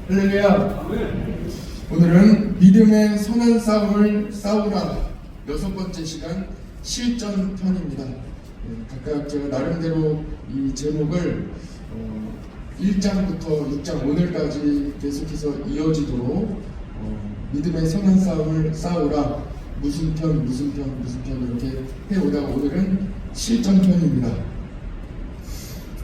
할렐루야. 오늘은 믿음의 선한 싸움을 싸우라 6번째 시간 실전편입니다. 각각 제가 나름대로 이 제목을 1장부터 6장 오늘까지 계속해서 이어지도록 믿음의 선한 싸움을 싸우라 무슨 편 이렇게 해오다가 오늘은 실전편입니다.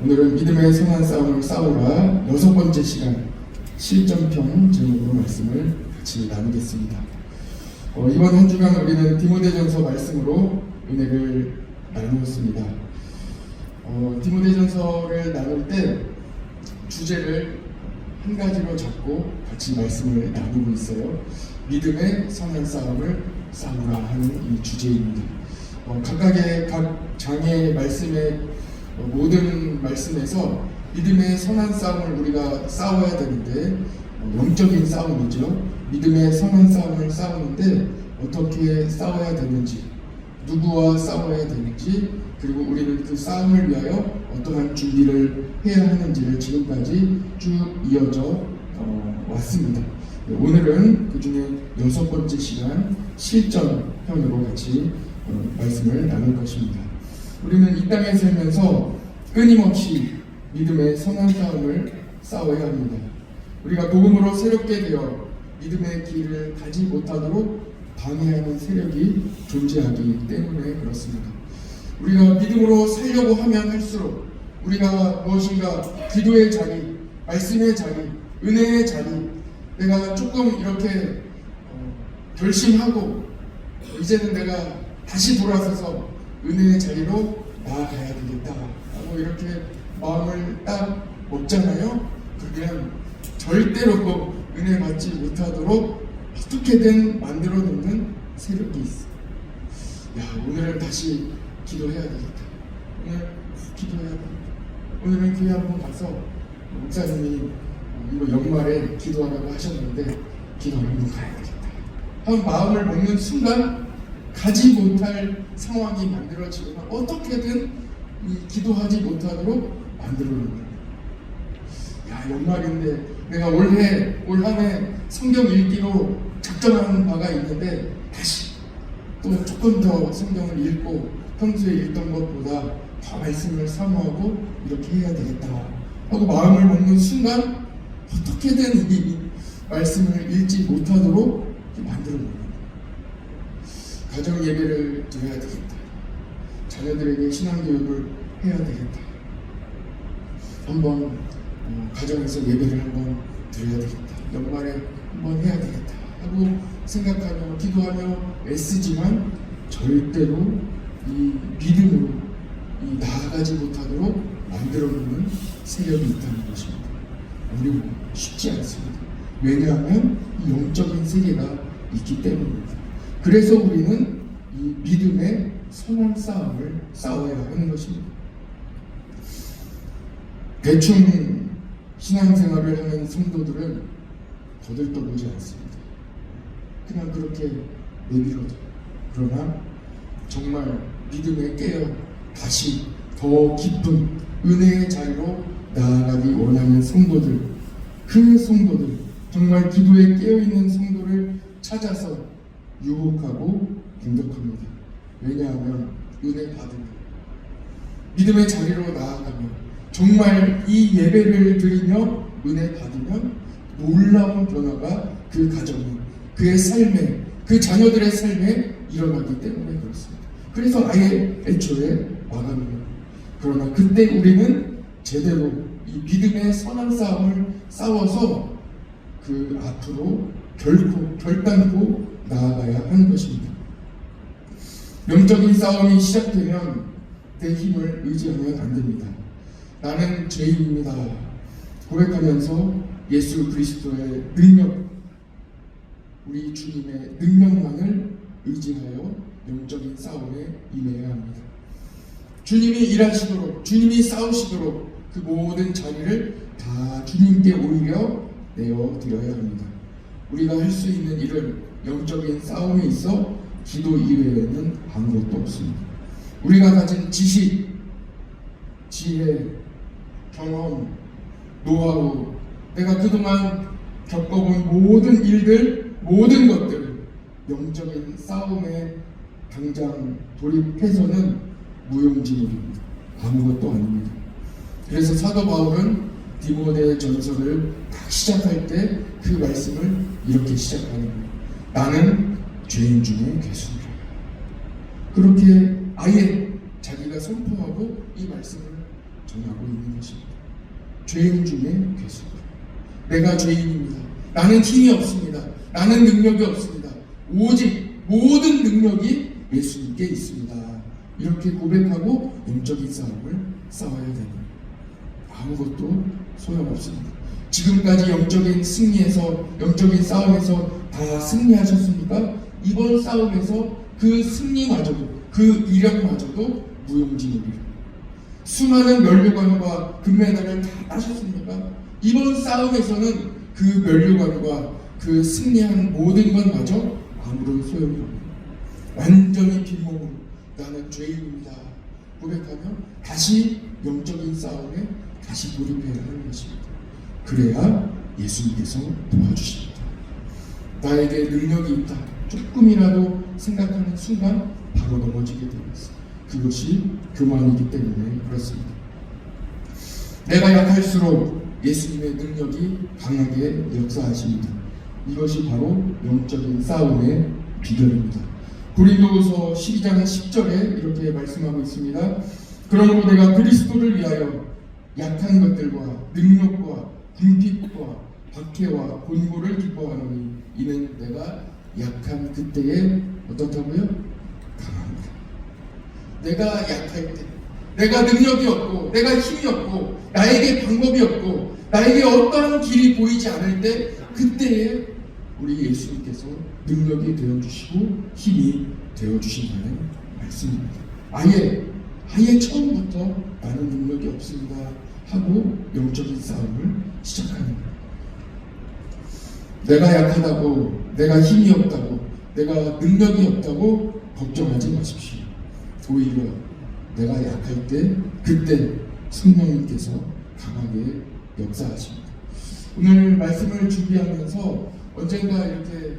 오늘은 믿음의 선한 싸움을 싸우라 6번째 시간 실전편 제목으로 말씀을 같이 나누겠습니다. 이번 한 주간 우리는 디모데전서 말씀으로 은혜를 나누었습니다. 디모데전서를 나눌 때 주제를 한 가지로 잡고 같이 말씀을 나누고 있어요. 믿음의 선한 싸움을 싸우라 하는 이 주제입니다. 각각의 각 장의 말씀의 모든 말씀에서 믿음의 선한 싸움을 우리가 싸워야 되는데 영적인 싸움이죠. 믿음의 선한 싸움을 싸우는데 어떻게 싸워야 되는지, 누구와 싸워야 되는지, 그리고 우리는 그 싸움을 위하여 어떠한 준비를 해야 하는지를 지금까지 쭉 이어져 왔습니다. 오늘은 그 중에 6번째 시간 실전편으로 같이 말씀을 나눌 것입니다. 우리는 이 땅에 살면서 끊임없이 믿음의 선한 싸움을 싸워야 합니다. 우리가 복음으로 새롭게 되어 믿음의 길을 가지 못하도록 방해하는 세력이 존재하기 때문에 그렇습니다. 우리가 믿음으로 살려고 하면 할수록 우리가 무엇인가 기도의 자리, 말씀의 자리, 은혜의 자리, 내가 조금 이렇게 결심하고 이제는 내가 다시 돌아서서 은혜의 자리로 나아가야 되겠다 하고 이렇게 마음을 딱 먹잖아요. 그러면 절대로 은혜 받지 못하도록 어떻게든 만들어 놓는 세력이 있어. 오늘은 다시 기도해야 되겠다. 오늘 기도해야 되겠다. 오늘은 교회 한번 가서 목사님이 이거 연말에 기도하라고 하셨는데 기도 한번 가야 되겠다 한 마음을 먹는 순간 가지 못할 상황이 만들어지거나 어떻게든 이 기도하지 못하도록 만들어 놓는 거예요. 연말인데 내가 올 한 해 성경 읽기로 작정한 바가 있는데 다시 또 조금 더 성경을 읽고 평소에 읽던 것보다 더 말씀을 사모하고 이렇게 해야 되겠다 하고 마음을 먹는 순간 어떻게든 이 말씀을 읽지 못하도록 만들어 놓는 거예요. 가정 예배를 드려야 되겠다. 자녀들에게 신앙교육을 해야 되겠다. 한번 가정에서 예배를 한번 드려야 되겠다. 연말에 한번 해야 되겠다 하고 생각하며 기도하며 애쓰지만 절대로 이 믿음으로 나아가지 못하도록 만들어 놓는 세력이 있다는 것입니다. 우리는 쉽지 않습니다. 왜냐하면 이 영적인 세계가 있기 때문입니다. 그래서 우리는 이 믿음의 선한 싸움을 싸워야 하는 것입니다. 대충 신앙생활을 하는 성도들은 거들떠보지 않습니다. 그냥 그렇게 내밀어둬요. 그러나 정말 믿음에 깨어 다시 더 깊은 은혜의 자리로 나아가기 원하는 성도들, 그 성도들, 정말 기도에 깨어있는 성도를 찾아서 유혹하고 공격합니다. 왜냐하면 은혜 받으면, 믿음의 자리로 나아가면, 정말 이 예배를 드리며 은혜 받으면 놀라운 변화가 그 가정에, 그의 삶에, 그 자녀들의 삶에 일어나기 때문에 그렇습니다. 그래서 아예 애초에 막아놓는. 그러나 그때 우리는 제대로 이 믿음의 선한 싸움을 싸워서 그 앞으로 결단코 나아가야 하는 것입니다. 영적인 싸움이 시작되면 내 힘을 의지하면 안 됩니다. 나는 죄인입니다 고백하면서 예수 그리스도의 능력, 우리 주님의 능력만을 의지하여 영적인 싸움에 임해야 합니다. 주님이 일하시도록, 주님이 싸우시도록 그 모든 자리를 다 주님께 오히려 내어드려야 합니다. 우리가 할 수 있는 일은 영적인 싸움에 있어 기도 이외에는 아무것도 없습니다. 우리가 가진 지식, 지혜, 경험, 노하우, 내가 그동안 겪어본 모든 일들, 모든 것들, 영적인 싸움에 당장 돌입해서는 무용지물입니다. 아무것도 아닙니다. 그래서 사도 바울은 디모데 전서를 딱 시작할 때 그 말씀을 이렇게 시작하는 거예요. 나는 죄인 중에 괴수니라. 그렇게 아예 자기가 선포하고 이 말씀을 전하고 있는 것입니다. 죄인 중에 괴수니라. 내가 죄인입니다. 나는 힘이 없습니다. 나는 능력이 없습니다. 오직 모든 능력이 예수님께 있습니다. 이렇게 고백하고 영적인 싸움을 싸워야 되는 아무것도 소용없습니다. 지금까지 영적인 승리에서 영적인 싸움에서 다 승리하셨습니까? 이번 싸움에서 그 승리마저도 그 이력마저도 무용지물이라. 수많은 면류관과 금메달을 다 따셨습니까? 이번 싸움에서는 그 면류관과 그 승리한 모든 것마저 아무런 소용이 없는 완전히 빈몸으로 나는 죄인입니다 고백하며 다시 영적인 싸움에 다시 돌입해야 하는 것입니다. 그래야 예수님께서 도와주십니다. 나에게 능력이 있다 조금이라도 생각하는 순간 바로 넘어지게 됩니다. 그것이 교만이기 때문에 그렇습니다. 내가 약할수록 예수님의 능력이 강하게 역사하십니다. 이것이 바로 영적인 싸움의 비결입니다. 고린도후서 12장 10절에 이렇게 말씀하고 있습니다. 그러므로 내가 그리스도를 위하여 약한 것들과 능력과 궁핍과 박해와 곤고를 기뻐하노니 이는 내가 약한 그때에 어떻다고요? 강합니다. 내가 약할 때, 내가 능력이 없고 내가 힘이 없고 나에게 방법이 없고 나에게 어떠한 길이 보이지 않을 때 그때에 우리 예수님께서 능력이 되어주시고 힘이 되어주신다는 말씀입니다. 아예 처음부터 나는 능력이 없습니다 하고 영적인 싸움을 시작하는 거예요. 내가 약하다고, 내가 힘이 없다고, 내가 능력이 없다고 걱정하지 마십시오. 오히려 내가 약할 때 그때 성령님께서 강하게 역사하십니다. 오늘 말씀을 준비하면서 언젠가 이렇게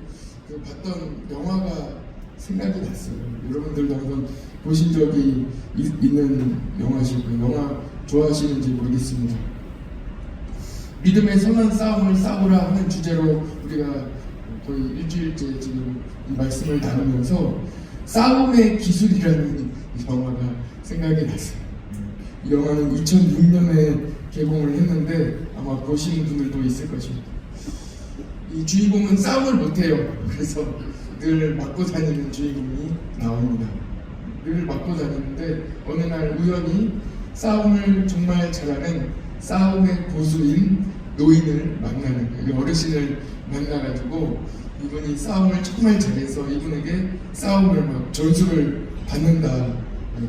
봤던 영화가 생각이 났어요. 여러분들도 한번 보신 적이 있는 영화시고 영화 좋아하시는지 모르겠습니다. 믿음의 선한 싸움을 싸우라 하는 주제로 우리가 거의 일주일째 지금 이 말씀을 나누면서 싸움의 기술이라는 영화가 생각이 났어요. 이 영화는 2006년에 개봉을 했는데 아마 보신 분들도 있을 것입니다. 이 주인공은 싸움을 못해요. 그래서 늘 맞고 다니는 주인공이 나옵니다. 늘 맞고 다니는데 어느 날 우연히 싸움을 정말 잘하는 싸움의 고수인 노인을 만나는 거예요. 어르신을 만나가지고 이분이 싸움을 정말 잘해서 이분에게 싸움을 막 전수를 받는다.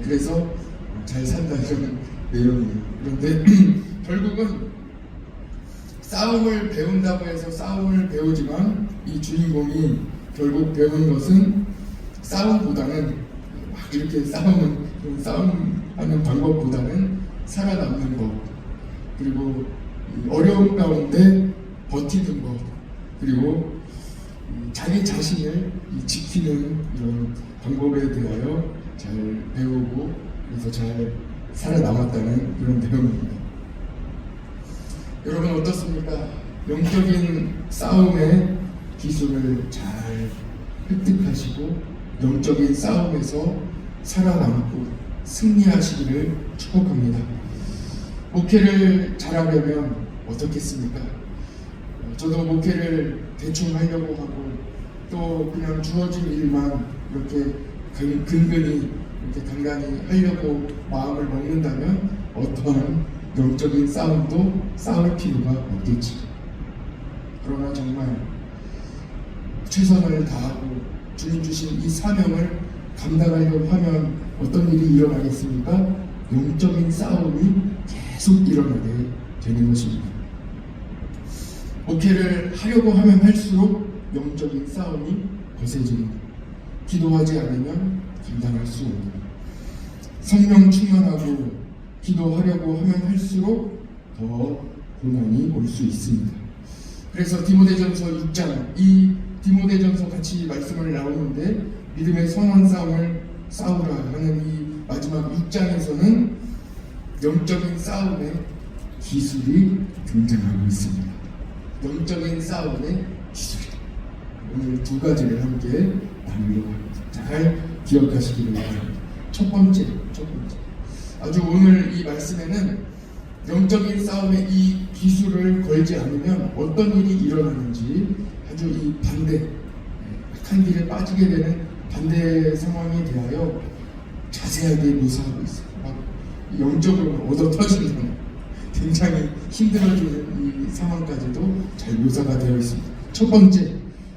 그래서 잘 산다 이런 내용이에요. 그런데 결국은 싸움을 배운다고 해서 싸움을 배우지만 이 주인공이 결국 배운 것은 싸움보다는 막 이렇게 싸움하는 방법보다는 살아남는 법, 그리고 어려운 가운데 버티는 법, 그리고 자기 자신을 지키는 이런 방법에 대하여 잘 배우고 그래서 잘 살아남았다는 그런 내용입니다. 여러분 어떻습니까? 영적인 싸움의 기술을 잘 획득하시고 영적인 싸움에서 살아남고 승리하시기를 축복합니다. 목회를 잘하려면 어떻겠습니까? 저도 목회를 대충 하려고 하고 또 그냥 주어진 일만 이렇게 근근히 이렇게 간간히 하려고 마음을 먹는다면 어떠한 영적인 싸움도 싸울 필요가 없겠지. 그러나 정말 최선을 다하고 주님 주신 이 사명을 감당하려고 하면 어떤 일이 일어나겠습니까? 영적인 싸움이 계속 일어나게 되는 것입니다. 목회를 하려고 하면 할수록 영적인 싸움이 거세집니다. 기도하지 않으면 감당할 수 없는, 성령 충만하고 기도하려고 하면 할수록 더 고난이 올 수 있습니다. 그래서 디모데전서 6장, 이 디모데전서 같이 말씀을 나오는데 믿음의 선한 싸움을 싸우라 하는 이 마지막 6장에서는 영적인 싸움의 기술이 등장하고 있습니다. 영적인 싸움의 기술. 오늘 두 가지를 함께 나누려고 합니다. 잘 기억하시기를 바랍니다. 첫 번째. 아주 오늘 이 말씀에는 영적인 싸움의 이 기술을 걸지 않으면 어떤 일이 일어나는지 아주 이 반대, 악한 길에 빠지게 되는 반대 상황에 대하여 자세하게 묘사하고 있어요. 막 영적으로 얻어 터지는 굉장히 힘들어지는 이 상황까지도 잘 묘사가 되어 있습니다. 첫 번째,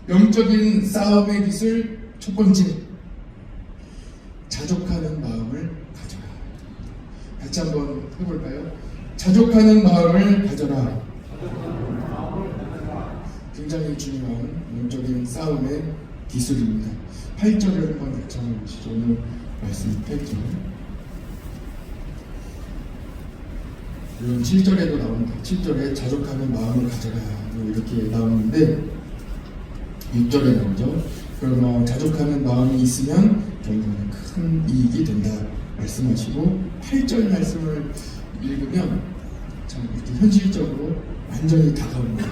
영적인 싸움의 기술 첫 번째, 자족하는 마음을 가져라. 같이 한번 해볼까요? 자족하는 마음을 가져라. 굉장히 중요한 영적인 싸움의 기술입니다. 8절을 한번 같이 한번 보시죠. 오늘 말씀 8절. 물론 7절에도 나옵니다. 7절에 자족하는 마음을 가져라 이렇게 나오는데 6절에 나오죠. 그러나 자족하는 마음이 있으면 결국은 큰 이익이 된다 말씀하시고 8절 말씀을 읽으면 참 이렇게 현실적으로 완전히 다가옵니다.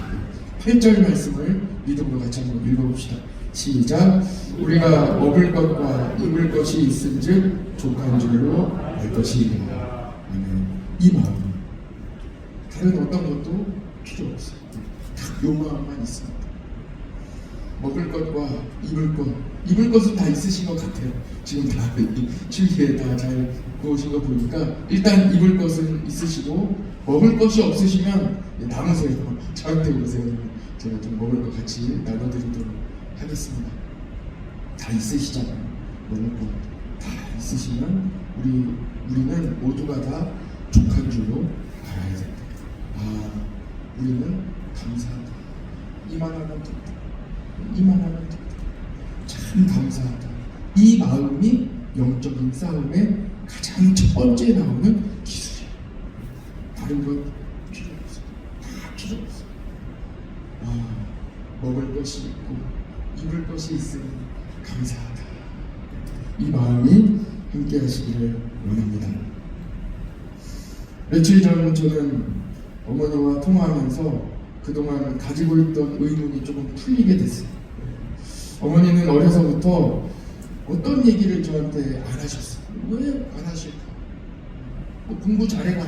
8절 말씀을 믿음으로 같이 한번 읽어봅시다. 시작. 우리가 먹을 것과 입을 것이 있은즉 족한 줄로 알 것이니라. 이 마음 다른 어떤 것도 필요 없어요. 딱 요 마음만 있습니다. 먹을 것과 입을 것은 다 있으신 것 같아요. 지금 다 주위에 다 잘 구우신 거 보니까 일단 입을 것은 있으시고 먹을 것이 없으시면 남으세요. 저한테 오세요. 제가 좀 먹을 것 같이 나눠드리도록 하겠습니다. 다 있으시잖아요. 먹을 것 다 있으시면 우리는 모두가 다 족한 줄로 알아야 된다. 우리는 감사하다. 이만하면 된다. 이만하면 된다. 참 감사하다. 이 마음이 영적인 싸움의 가장 첫 번째 나오는 기술이에요. 다른 것 필요 없어요. 다 필요 없어요. 먹을 것이 있고 입을 것이 있으니 감사하다. 이 마음이 함께 하시기를 원합니다. 며칠 전 저는 어머니와 통화하면서 그동안 가지고 있던 의문이 조금 풀리게 됐어요. 어머니는 어려서부터 어떤 얘기를 저한테 안 하셨어요. 왜 안 하실까? 공부 잘해라.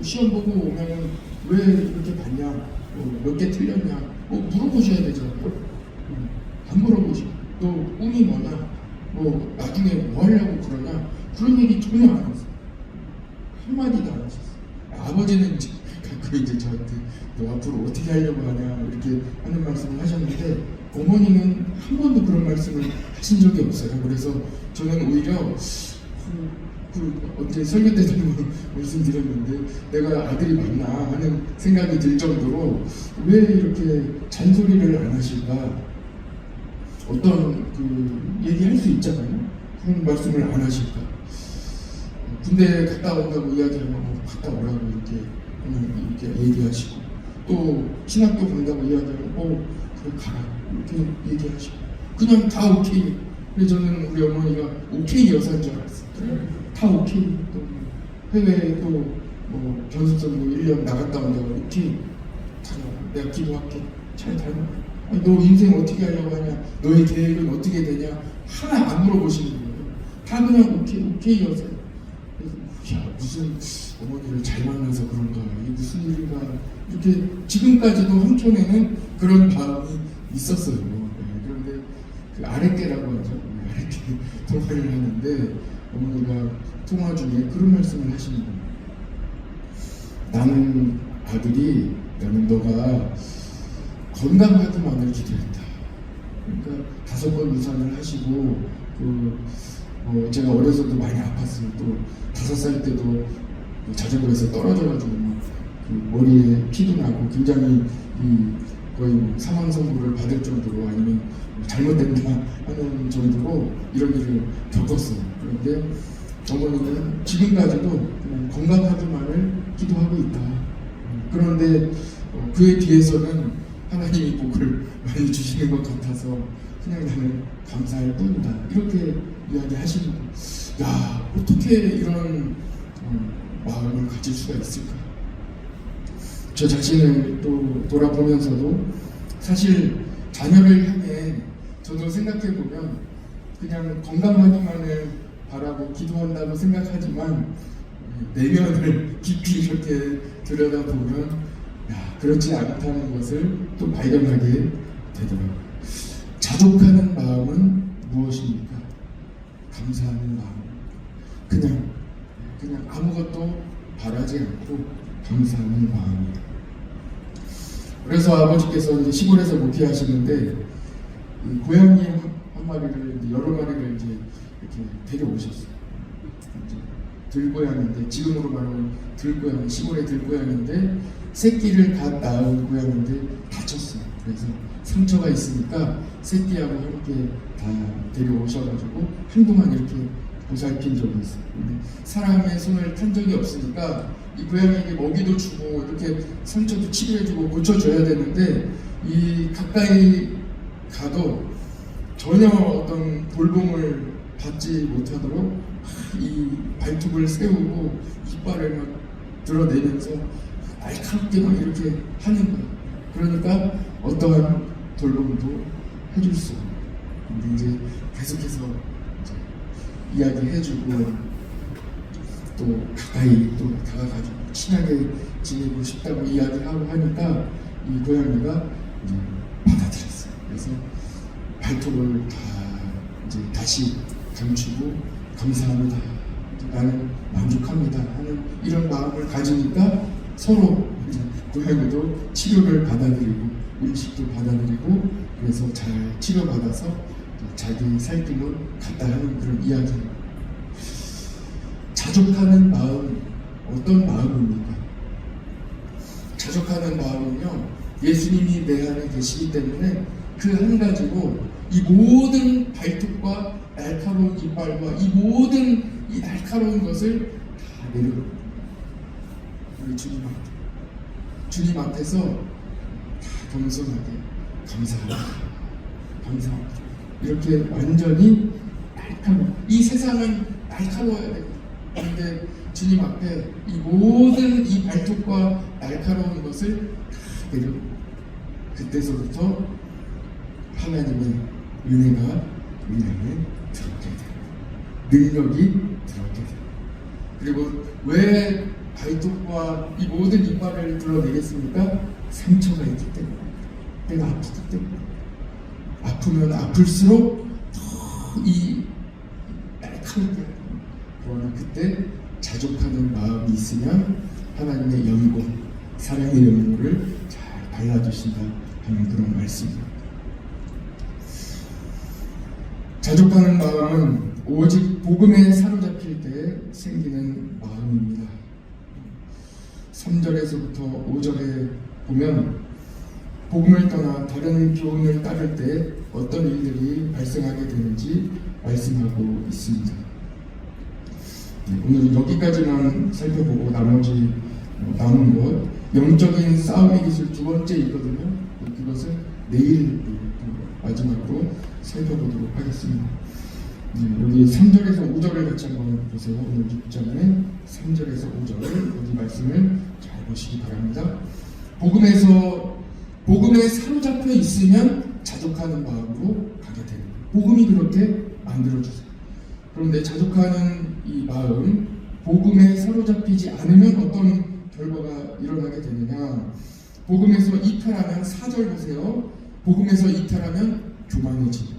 시험 보고 오면은 왜 이렇게 봤냐? 몇 개 틀렸냐? 물어보셔야 되잖아요. 안 물어보시고 또 꿈이 뭐냐? 나중에 뭐 하려고 그러냐? 그런 얘기 전혀 안 하셨어요. 한마디도 안 하셨어요. 아버지는 가끔 이제 저한테 너 앞으로 어떻게 하려고 하냐 이렇게 하는 말씀을 하셨는데 어머니는 한 번도 그런 말씀을 하신 적이 없어요. 그래서 저는 오히려 언제 설교 때도 말씀드렸는데 내가 아들이 맞나 하는 생각이 들 정도로 왜 이렇게 잔소리를 안 하실까? 어떤 얘기할 수 있잖아요. 그런 말씀을 안 하실까? 군대 갔다 온다고 이야기하면 갔다 오라고 이렇게 얘기하시고 또 신학교 간다고 이야기하면 그래 가라 이렇게 얘기하시고 그냥 다 오케이. 그래서 저는 우리 어머니가 오케이 여사인 줄 알았어요. 다 오케이. 또 해외에 또 견습선 1년 나갔다 온다고 오케이. 내가 기도할게. 잘 닮아. 너 인생 어떻게 하려고 하냐? 너의 계획은 어떻게 되냐? 하나 안 물어보시는 거예요. 다 그냥 오케이 여사. 무슨 어머니를 잘 만나서 그런가? 이게 무슨 일인가? 이렇게 지금까지도 한켠에는 그런 마음이 있었어요. 그런데 그 아랫개라고 하죠. 아랫개 통화를 하는데 어머니가 통화 중에 그런 말씀을 하시는 거예요. 나는 너가 건강하기만을 기도했다. 그러니까 5번 유산을 하시고 제가 어려서도 많이 아팠어요. 또 5살 때도 자전거에서 떨어져가지고 머리에 피도 나고 굉장히 거의 사망 선고를 받을 정도로 아니면 잘못된다 하는 정도로 이런 일을 겪었어요. 그런데 어머니는 지금까지도 그냥 건강하기만을 기도하고 있다. 그런데 그에 비해서는 하나님이 복을 많이 주시는 것 같아서 그냥 나는 감사할 뿐이다, 이렇게 이야기하시는 거예요. 야, 어떻게 이런 마음을 가질 수가 있을까? 저 자신을 또 돌아보면서도 사실 자녀를 향해 저도 생각해보면 그냥 건강하기만을 바라고 기도한다고 생각하지만 내면을 깊이 이렇게 들여다보면 그렇지 않다는 것을 또 발견하게 되더라고요. 자족하는 마음은 무엇입니까? 감사하는 마음. 그냥 아무것도 바라지 않고 감사하는 마음이에요. 그래서 아버지께서 이제 시골에서 목회하시는데 고양이 한 마리를, 여러 마리를 이제 이렇게 데려오셨어요. 들고양인데, 지금으로 말하면 들고양이, 시골의 들고양인데 새끼를 갓 낳은 고양인데 다쳤어요. 그래서 상처가 있으니까 새끼하고 함께 다 데려오셔가지고 한동안 이렇게 보살핀 적이 있어요. 근데 사람의 손을 탄 적이 없으니까 이 고양이에게 먹이도 주고 이렇게 상처도 치료해주고 고쳐줘야 되는데 이 가까이 가도 전혀 어떤 돌봄을 받지 못하도록 이 발톱을 세우고 이빨을 막 드러내면서 날카롭게 막 이렇게 하는 거예요. 그러니까 어떠한 돌봄도 해줄 수 없어요. 근데 이제 계속해서 이제 이야기해주고 또 가까이 또 다가가지고 친하게 지내고 싶다고 이야기하고 하니까 이 고양이가 이제 받아들였어요. 그래서 발톱을 다 이제 다시 감추고 감사합니다, 나는 만족합니다 하는 이런 마음을 가지니까 서로 이제 고양이도 치료를 받아들이고 음식도 받아들이고 그래서 잘 치료받아서 자기 살 길로 갔다 하는 그런 이야기입니다. 자족하는 마음, 어떤 마음입니까? 자족하는 마음은요, 예수님이 내 안에 계시기 때문에 그 한 가지로 이 모든 발톱과 날카로운 이빨과 이 모든 이 날카로운 것을 다 내려놓습니다. 우리 주님 앞에서 다 겸손하게 감사합니다, 감사합니다, 이렇게 완전히 날카로운, 이 세상은 날카로워야 돼요. 그런데 주님 앞에 이 모든 이 발톱과 날카로운 것을 다 내려놓고 그때서부터 하나님의 은혜가 우리 안에 들어오게 돼요. 능력이 들어오게 돼요. 그리고 왜 발톱과 이 모든 이빨을 드러내겠습니까? 상처가 있기 때문에, 내가 아프기 때문에. 아프면 아플수록 더 이 날카롭게. 그러나 그때 자족하는 마음이 있으면 하나님의 연고, 사랑의 연고를 잘 발라주신다 하는 그런 말씀입니다. 자족하는 마음은 오직 복음에 사로잡힐 때 생기는 마음입니다. 3절에서부터 5절에 보면 복음을 떠나 다른 교훈을 따를 때 어떤 일들이 발생하게 되는지 말씀하고 있습니다. 오늘 여기까지만 살펴보고 나머지 남은 것, 영적인 싸움의 기술 두 번째 있거든요. 그것을 내일 마지막으로 살펴보도록 하겠습니다. 여기 3절에서 5절을 같이 한번 보세요. 오늘 6장의 3절에서 5절, 여기 말씀을 잘 보시기 바랍니다. 복음에 사로잡혀 있으면 자족하는 마음으로 가게 됩니다. 복음이 그렇게 만들어주세요. 그런데 자족하는 이 마음, 복음에 사로잡히지 않으면 어떤 결과가 일어나게 되느냐? 복음에서 이탈하면, 4절 보세요. 복음에서 이탈하면 교만해집니다.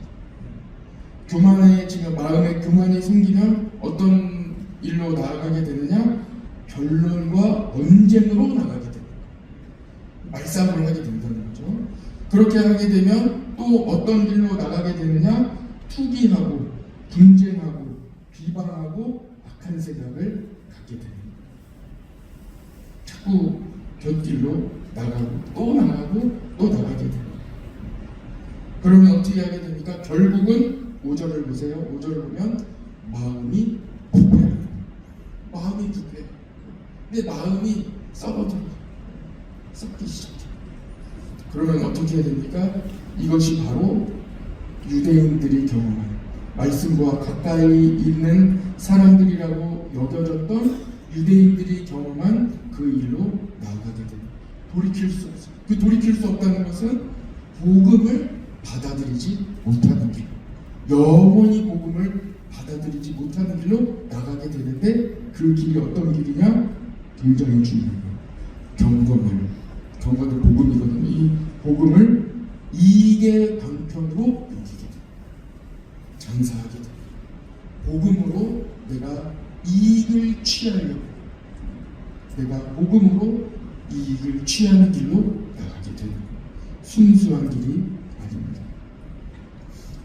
교만해지면, 마음에 교만이 생기면 어떤 일로 나아가게 되느냐? 변론과 언쟁으로 나가게 됩니다. 말싸움을 하게 된다는 거죠. 그렇게 하게 되면 또 어떤 길로 나가게 되느냐? 투기하고 분쟁하고 비방하고 악한 생각을 갖게 됩니다. 자꾸 곁길로 나가고 또 나가고 또 나가게 됩니다. 그러면 어떻게 하게 됩니까? 결국은 5절을 보세요. 5절을 보면 마음이 부패해요. 마음이 부패해요. 근데 마음이 썩어져요. 썩기 시작해요. 그러면 어떻게 해야 됩니까? 이것이 바로 유대인들이 경험한, 말씀과 가까이 있는 사람들이라고 여겨졌던 유대인들이 경험한 그 일로 나아가게 됩니다. 돌이킬 수 없어요. 그 돌이킬 수 없다는 것은 복음을 받아들이지 못하는 길, 영원히 복음을 받아들이지 못하는 길로 나가게 되는데, 그 길이 어떤 길이냐? 굉장히 중요한 거예요. 경건은 복음이거든요. 이 복음을 이익의 방편으로 여기게 돼요. 장사하게 돼요. 복음으로 내가 이익을 취하려고, 내가 복음으로 이익을 취하는 길로 나가게 되는 순수한 길이 아닙니다.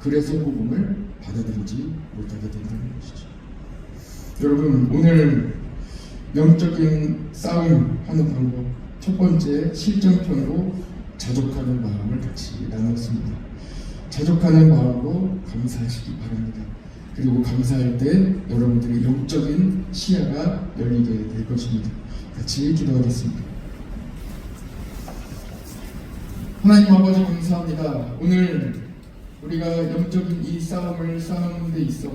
그래서 복음을 받아들이지 못하게 된다는 것이죠. 여러분, 오늘 영적인 싸움 하는 방법, 첫 번째 실전편으로 자족하는 마음을 같이 나눴습니다. 자족하는 마음으로 감사하시기 바랍니다. 그리고 감사할 때 여러분들의 영적인 시야가 열리게 될 것입니다. 같이 기도하겠습니다. 하나님 아버지, 감사합니다. 오늘 우리가 영적인 이 싸움을 싸우는 데 있어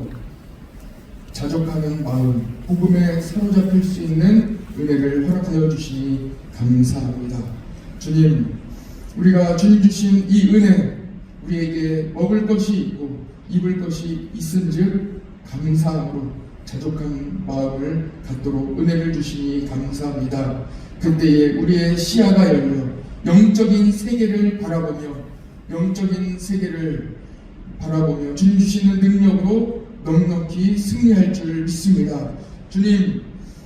자족하는 마음, 복음에 사로잡힐 수 있는 은혜를 허락하여 주시니 감사합니다. 주님, 우리가 주님 주신 이 은혜, 우리에게 먹을 것이 있고 입을 것이 있은즉 감사함으로 자족한 마음을 갖도록 은혜를 주시니 감사합니다. 그때에 우리의 시야가 열려 영적인 세계를 바라보며 주님 주시는 능력으로 넉넉히 승리할 줄 믿습니다. 주님,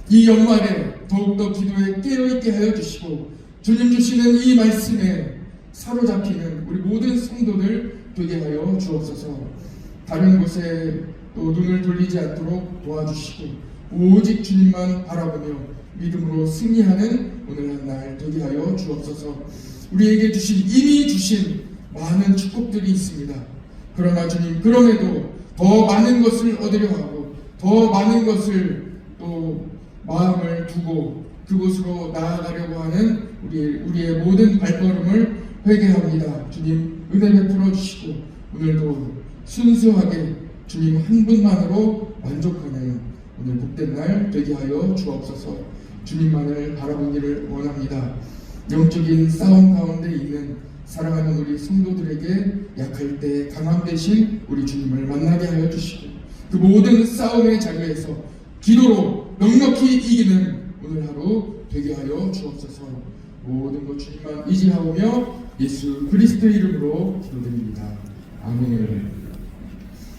이 연말에 더욱더 기도에 깨어있게 하여 주시고 주님 주시는 이 말씀에 사로잡히는 우리 모든 성도들 되게 하여 주옵소서. 다른 곳에 또 눈을 돌리지 않도록 도와주시고 오직 주님만 바라보며 믿음으로 승리하는 오늘 한 날 되게 하여 주옵소서. 우리에게 이미 주신 많은 축복들이 있습니다. 그러나 주님, 그럼에도 더 많은 것을 얻으려 하고 더 많은 것을 또 마음을 두고 그곳으로 나아가려고 하는 우리의 모든 발걸음을 회개합니다. 주님, 은혜 베풀어 주시고 오늘도 순수하게 주님 한 분만으로 만족하는 오늘 복된 날 되게 하여 주옵소서. 주님만을 바라보기를 원합니다. 영적인 싸움 가운데 있는 사랑하는 우리 성도들에게 약할 때 강함 되신 우리 주님을 만나게 하여 주시고 그 모든 싸움의 자리에서 기도로 넉넉히 이기는 오늘 하루 되게 하여 주옵소서. 모든 것 주님만 의지하오며 예수 그리스도 이름으로 기도드립니다. 아멘.